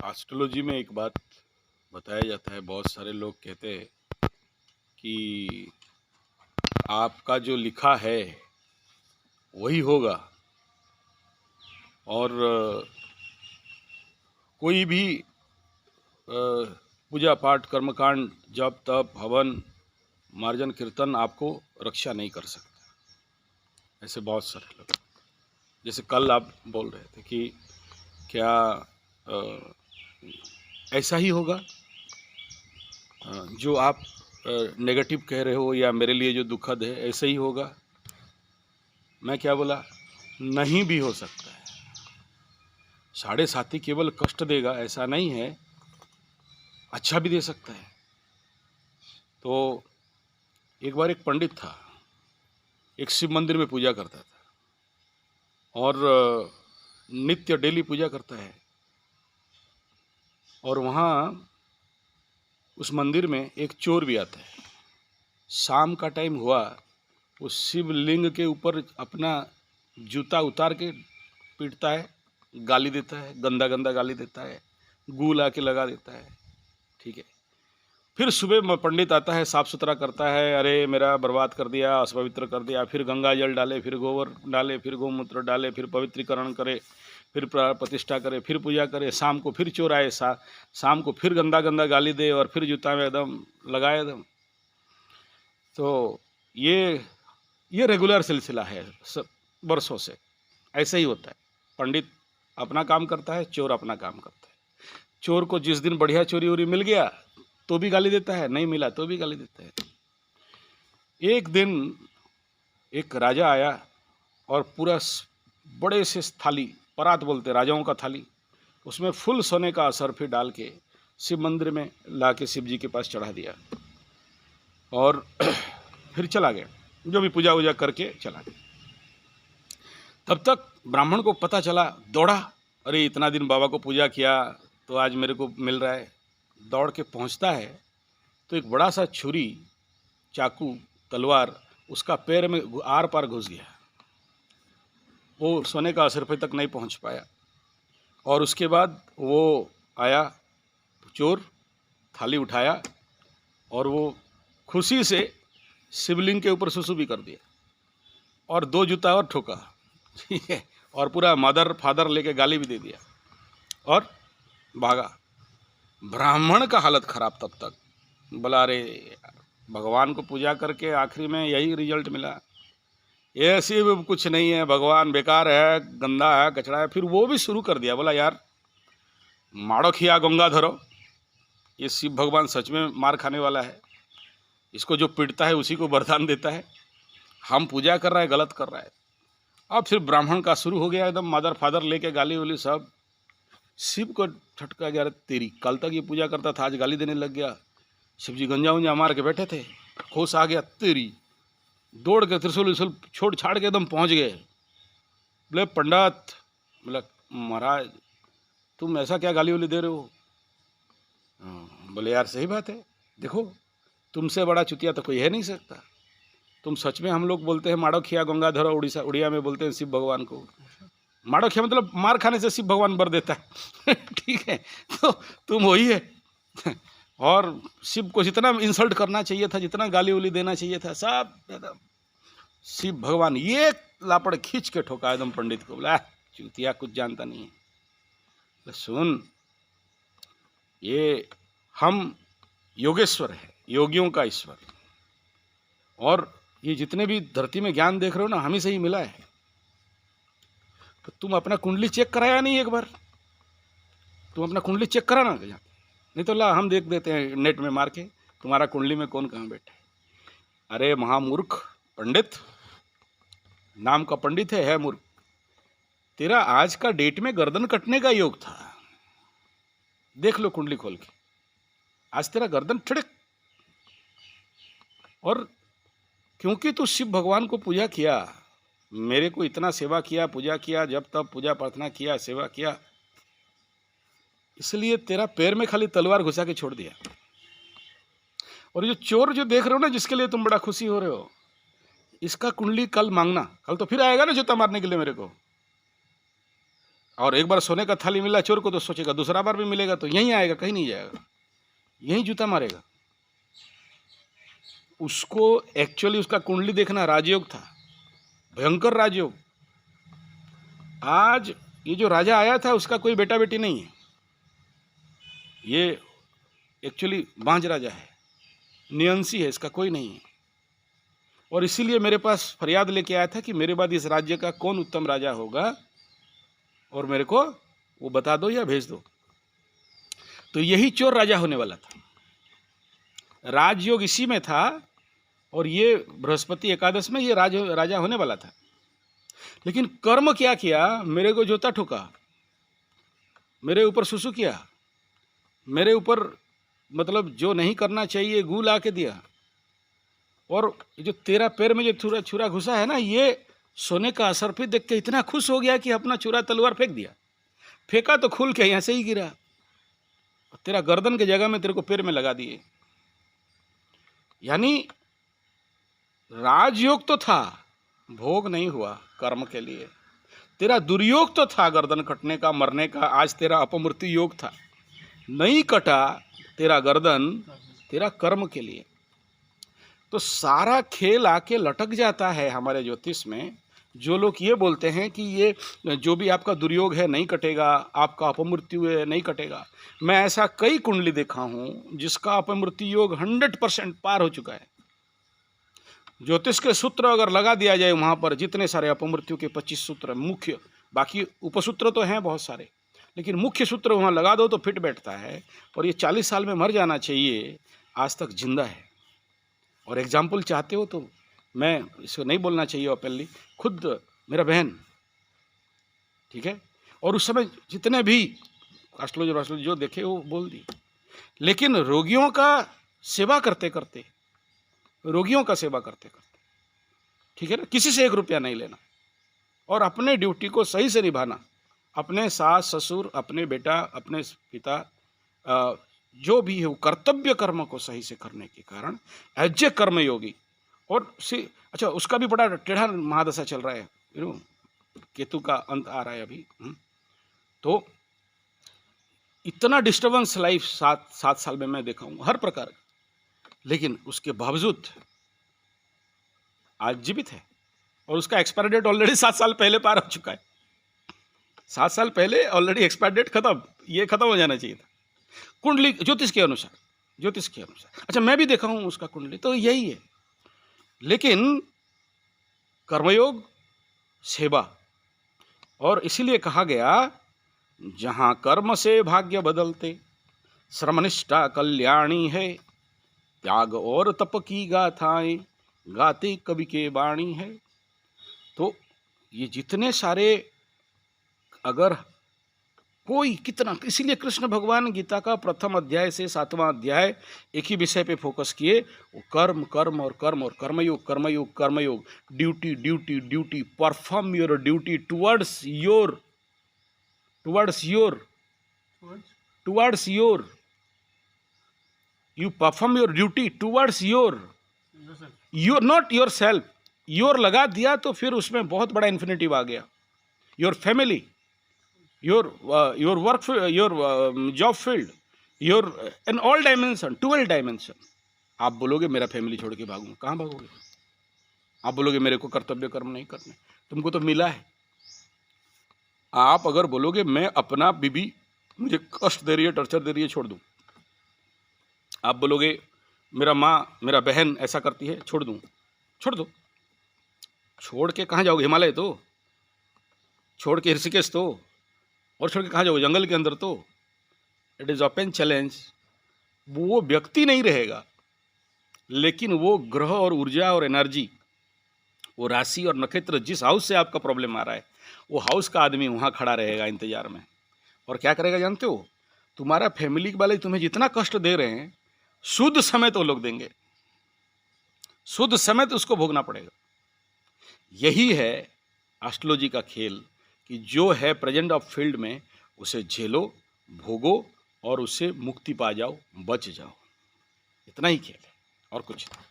Astrology में एक बात बताया जाता है, बहुत सारे लोग कहते हैं कि आपका जो लिखा है वही होगा। और कोई भी पूजा पाठ कर्मकांड जप तप हवन मार्जन कीर्तन आपको रक्षा नहीं कर सकता। ऐसे बहुत सारे लोग, जैसे कल आप बोल रहे थे कि क्या ऐसा ही होगा जो आप नेगेटिव कह रहे हो, या मेरे लिए जो दुखद है ऐसा ही होगा। मैं क्या बोला, नहीं भी हो सकता है। साढ़े साथी केवल कष्ट देगा ऐसा नहीं है, अच्छा भी दे सकता है। तो एक बार एक पंडित था, एक शिव मंदिर में पूजा करता था और नित्य डेली पूजा करता है। और वहाँ उस मंदिर में एक चोर भी आता है। शाम का टाइम हुआ, उस शिवलिंग के ऊपर अपना जूता उतार के पीटता है, गाली देता है, गंदा गंदा गाली देता है, गू ला के लगा देता है। ठीक है, फिर सुबह पंडित आता है, साफ सुथरा करता है, अरे मेरा बर्बाद कर दिया, अस्पवित्र कर दिया। फिर गंगा जल डाले, फिर गोबर डाले, फिर गोमूत्र डाले, फिर पवित्रीकरण करे, फिर प्रतिष्ठा करे, फिर पूजा करे। शाम को फिर चोर आए, शाम को फिर गंदा गंदा गाली दे और फिर जूता में एकदम लगाए एकदम। तो ये रेगुलर सिलसिला है सब वर्षों से, ऐसे ही होता है। पंडित अपना काम करता है, चोर अपना काम करता है। चोर को जिस दिन बढ़िया चोरी वोरी मिल गया तो भी गाली देता है, नहीं मिला तो भी गाली देता है। एक दिन एक राजा आया और पूरा बड़े से थाली, परात बोलते राजाओं का थाली, उसमें फुल सोने का असरफी डाल के शिव मंदिर में ला के शिव जी के पास चढ़ा दिया और फिर चला गया, जो भी पूजा वूजा करके चला गया। तब तक ब्राह्मण को पता चला, दौड़ा, अरे इतना दिन बाबा को पूजा किया तो आज मेरे को मिल रहा है। दौड़ के पहुंचता है तो एक बड़ा सा छुरी, चाकू, तलवार उसका पैर में आर पार घुस गया। वो सोने का असरफे तक नहीं पहुंच पाया। और उसके बाद वो आया चोर, थाली उठाया और वो खुशी से शिवलिंग के ऊपर सुसु भी कर दिया और 2 जूता और ठोका। ठीक है, और पूरा मदर फादर लेके गाली भी दे दिया और भागा। ब्राह्मण का हालत खराब। तब तक बोला, अरे भगवान को पूजा करके आखिरी में यही रिजल्ट मिला, ऐसी भी कुछ नहीं है, भगवान बेकार है, गंदा है, कचड़ा है। फिर वो भी शुरू कर दिया, बोला यार माड़ो खिया गंगा धरो, ये शिव भगवान सच में मार खाने वाला है, इसको जो पीटता है उसी को वरदान देता है, हम पूजा कर रहे हैं गलत कर रहा है। अब फिर ब्राह्मण का शुरू हो गया एकदम मदर फादर लेके गाली वाली सब। शिव को ठटका गया, तेरी कल तक ये पूजा करता था, आज गाली देने लग गया। शिव जी गंजा उंजा मार के बैठे थे, होश आ गया, तेरी दौड़ के त्रिशूल विशूल छोड़ छाड़ के एकदम पहुंच गए। बोले पंडित, बोला महाराज तुम ऐसा क्या गाली वाली दे रहे हो। बोले यार सही बात है, देखो तुमसे बड़ा चुतिया तो कोई है नहीं सकता। तुम सच में, हम लोग बोलते हैं माड़ो खिया गंगा धरो, उड़िया में बोलते हैं शिव भगवान को। माड़ो खिया मतलब मार खाने से शिव भगवान बर देता है। ठीक है, तो तुम वही है। और शिव को जितना इंसल्ट करना चाहिए था, जितना गाली उली देना चाहिए था, सब एकदम शिव भगवान ये लापड़ खींच के ठोका एकदम पंडित को। बोला चूतिया कुछ जानता नहीं है। तो सुन, ये हम योगेश्वर है, योगियों का ईश्वर, और ये जितने भी धरती में ज्ञान देख रहे हो ना, हम ही से ही मिला है। तो तुम अपना कुंडली चेक कराया नहीं एक बार? तुम अपना कुंडली चेक कराना, नहीं तो ला हम देख देते हैं नेट में मार के तुम्हारा कुंडली में कौन कहाँ बैठा है। अरे महामूर्ख पंडित, नाम का पंडित है मूर्ख। तेरा आज का डेट में गर्दन कटने का योग था, देख लो कुंडली खोल के, आज तेरा गर्दन ठिड़क। और क्योंकि तू शिव भगवान को पूजा किया, मेरे को इतना सेवा किया, पूजा किया, जब तब पूजा प्रार्थना किया, सेवा किया, इसलिए तेरा पैर में खाली तलवार घुसा के छोड़ दिया। और ये चोर जो देख रहे हो ना, जिसके लिए तुम बड़ा खुशी हो रहे हो, इसका कुंडली कल मांगना, कल तो फिर आएगा ना जूता मारने के लिए मेरे को। और एक बार सोने का थाली मिला चोर को तो सोचेगा दूसरा बार भी मिलेगा तो यहीं आएगा, कहीं नहीं जाएगा, यहीं जूता मारेगा। उसको एक्चुअली उसका कुंडली देखना राजयोग था, भयंकर राजयोग। आज ये जो राजा आया था उसका कोई बेटा बेटी नहीं है, ये एक्चुअली बांझ राजा है, नियंसी है, इसका कोई नहीं है। और इसीलिए मेरे पास फरियाद लेके आया था कि मेरे बाद इस राज्य का कौन उत्तम राजा होगा और मेरे को वो बता दो या भेज दो। तो यही चोर राजा होने वाला था, राजयोग इसी में था, और ये बृहस्पति एकादश में ये राजा होने वाला था। लेकिन कर्म क्या किया, मेरे को जोता ठोका, मेरे ऊपर सुसु किया, मेरे ऊपर मतलब जो नहीं करना चाहिए गू ला के दिया। और जो तेरा पैर में जो छुरा घुसा है ना, ये सोने का असर फिर देख के इतना खुश हो गया कि अपना छुरा तलवार फेंक दिया। फेंका तो खुल के यहाँ से ही गिरा, तेरा गर्दन के जगह में तेरे को पैर में लगा दिए। यानी राजयोग तो था, भोग नहीं हुआ कर्म के लिए। तेरा दुर्योग तो था गर्दन कटने का, मरने का, आज तेरा अपमृत्यु योग था, नहीं कटा तेरा गर्दन, तेरा कर्म के लिए। तो सारा खेल आके लटक जाता है हमारे ज्योतिष में। जो लोग ये बोलते हैं कि ये जो भी आपका दुर्योग है नहीं कटेगा, आपका अपमृत्यु है नहीं कटेगा, मैं ऐसा कई कुंडली देखा हूँ जिसका अपमृत्यु योग 100% पार हो चुका है। ज्योतिष के सूत्र अगर लगा दिया जाए वहाँ पर, जितने सारे अपमृत्यु के 25 सूत्र मुख्य, बाकी उपसूत्र तो हैं बहुत सारे, लेकिन मुख्य सूत्र वहाँ लगा दो तो फिट बैठता है। और ये 40 साल में मर जाना चाहिए, आज तक जिंदा है। और एग्जाम्पल चाहते हो तो मैं इसको नहीं बोलना चाहिए ओपनली, खुद मेरा बहन, ठीक है, और उस समय जितने भी एस्ट्रोलॉजर जो देखे वो बोल दी। लेकिन रोगियों का सेवा करते करते, रोगियों का सेवा करते करते, ठीक है ना, किसी से 1 रुपया नहीं लेना और अपने ड्यूटी को सही से निभाना, अपने सास ससुर, अपने बेटा, अपने पिता, जो भी है वो कर्तव्य कर्म को सही से करने के कारण एज ए कर्मयोगी। और अच्छा, उसका भी बड़ा टेढ़ा महादशा चल रहा है, केतु का अंत आ रहा है अभी। तो इतना डिस्टर्बेंस लाइफ 7 साल में मैं देखा हूँ हर प्रकार का, लेकिन उसके बावजूद आज जीवित है। और उसका एक्सपायरी डेट ऑलरेडी 7 साल पहले पार हो चुका है। 7 साल पहले ऑलरेडी एक्सपायरी डेट खत्म, ये खत्म हो जाना चाहिए था कुंडली ज्योतिष के अनुसार, ज्योतिष के अनुसार। अच्छा, मैं भी देखा हूँ उसका कुंडली तो यही है। लेकिन कर्मयोग, सेवा, और इसीलिए कहा गया जहाँ कर्म से भाग्य बदलते, श्रमनिष्ठा कल्याणी है, त्याग और तप की गाथाएं गाते कवि के वाणी है। तो ये जितने सारे, अगर कोई कितना, इसीलिए कृष्ण भगवान गीता का प्रथम अध्याय से 7वां अध्याय एक ही विषय पे फोकस किए, वो कर्म कर्म और कर्म और कर्मयोग कर्मयोग कर्मयोग, duty duty duty, perform your duty towards your you perform your duty towards your not yourself, your लगा दिया तो फिर उसमें बहुत बड़ा इन्फिनिटिव आ गया। your family, your work, your job field, your in all dimension, 12 dimension। आप बोलोगे मेरा फैमिली छोड़ के भागूंगा, कहाँ भागोगे? आप बोलोगे मेरे को कर्तव्य कर्म नहीं करने, तुमको तो मिला है। आप अगर बोलोगे मैं अपना बीबी मुझे कष्ट दे रही है, टॉर्चर दे रही है, छोड़ दूँ। आप बोलोगे मेरा माँ, मेरा बहन ऐसा करती है, छोड़ दूँ, छोड़ दो। छोड़ के कहाँ जाओगे? हिमालय तो छोड़ के, ऋषिकेश तो, और छोड़ के कहाँ जाओगे? जंगल के अंदर तो। It is open challenge. वो व्यक्ति नहीं रहेगा, लेकिन वो ग्रह और ऊर्जा और एनर्जी, वो राशि और नक्षत्र, जिस हाउस से आपका प्रॉब्लम आ रहा है, वो हाउस का आदमी वहाँ खड़ा रहेगा इंतजार में। और क्या करेगा जानते हो? तुम्हारा फैमिली वाले तुम्हें जितना कष्ट दे रहे हैं, शुद्ध समय तो लोग देंगे, शुद्ध समय तो उसको भोगना पड़ेगा। यही है एस्ट्रोलॉजी का खेल कि जो है प्रेजेंट ऑफ फील्ड में उसे झेलो, भोगो और उससे मुक्ति पा जाओ, बच जाओ। इतना ही खेल है और कुछ नहीं।